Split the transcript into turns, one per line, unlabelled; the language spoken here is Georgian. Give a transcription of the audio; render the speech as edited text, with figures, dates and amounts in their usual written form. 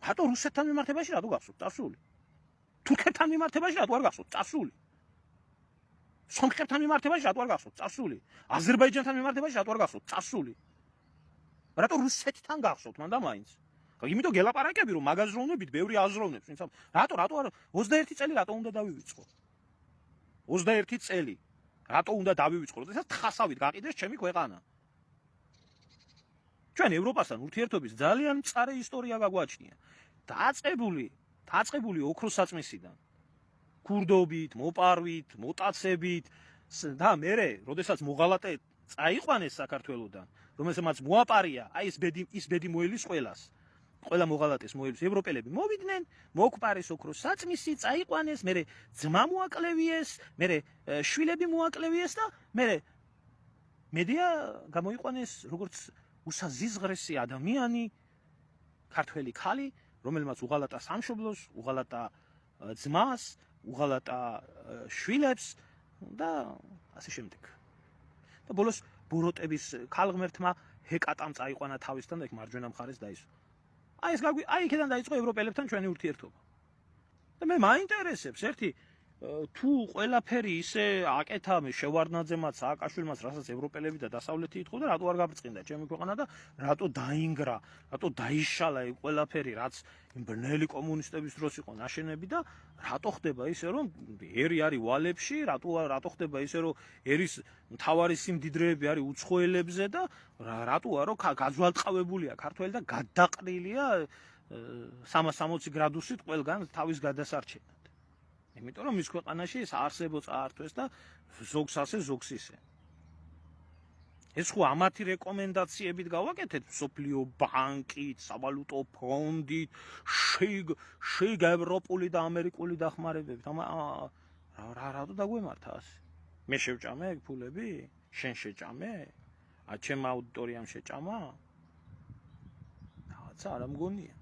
რატო რუსეთთან მიმართებაში რატო გახსოვთ წასული? თურქეთთან მიმართებაში რატო არ გახსოვთ წასული? სომხებთან მიმართებაში რატო არ გახსოვთ წასული? აზერბაიჯანთან მიმართებაში რატო არ გახსოვთ წასული? რატო რუსეთთან გახსოვთ მან და მაინც? იმიტომ გელაპარაკები რომ მაგაზროვნებით ბევრი აზროვნებს, ვინც რატო არ 21 წელი რატო უნდა დავივიწყო? 21 წელი რატო უნდა დავივიწყო? როდესაც თხასავით გაყიდეს ჩემი ქვეყანა. ჩვენ ევროპასთან ურთიერთობის ძალიან მწარე ისტორია გაგვაჩნია. დაწყებული ოქროს საწმისიდან. ქურდობით, მოპარვით, მოტაცებით და მერე, როდესაც მოღალატე წაიყვანეს საქართველოსდან, რომელსაც მოაპარია, აი ის ბედი მოელის ყველას. ყველა მოღალატეს მოელის ევროპელები მოვიდნენ, მოკპარეს ოქროს საწმისი, წაიყვანეს, მერე ძმა მოაკლევიეს, მერე შვილები მოაკლევიეს და მერე მედია გამოიყვანეს როგორც უსაზიზღრესი ადამიანი, ქართველი ქალი, რომელმაც უღალატა სამშობლოს, უღალატა ძმას, უღალატა შვილებს და ასე შემდეგ. და ბოლოს ბოროტების ქალღმერთმა ჰეკატამ წაიყვანა თავისთან და მარჯვენა მხარეს დაისვა. აი იქიდან დაიწყო ევროპელებთან ჩვენი ურთიერთობა. და მე მაინტერესებს ერთი თუ ყველაფერი ისე აკეთა მე შევარდნაძემაც, სააკაშვილმაც, რასაც ევროპელები და დასავლეთი ითხოვდა, რატო არ გაბრწყინდა ჩემი ქვეყანა და რატო დაინგრა, რატო დაიშალა ეს ყველაფერი, რაც იმ ბნელი კომუნისტების დროს იყო ნაშენები და რატო ხდება ისე რომ ერი არის ვალებში, რატო ხდება ისე რომ ერის მთავარი სიმდიდრეები არის უცხოელებზე და რატოა რომ გაძვალტყავებულია ქართველი და გადაყრილია 360 გრადუსით ყველგან თავის გადასარჩენად. იმიტომ რომ მის ქვეყანაში ეს არსებო წაართვეს და ზოგს ასე ზოგს ისე. ეს ხო ამათი რეკომენდაციებით გავაკეთეთ მსოფლიო ბანკით, სავალუტო ფონდით, შეიგ ევროპული და ამერიკული დახმარებებით. რატო დაგვემართა ასე? მე შევჭამე ეგ ფულები? შენ შეჭამე? ჩემ აუდიტორიამ შეჭამა? რაღაცა არ მგონია.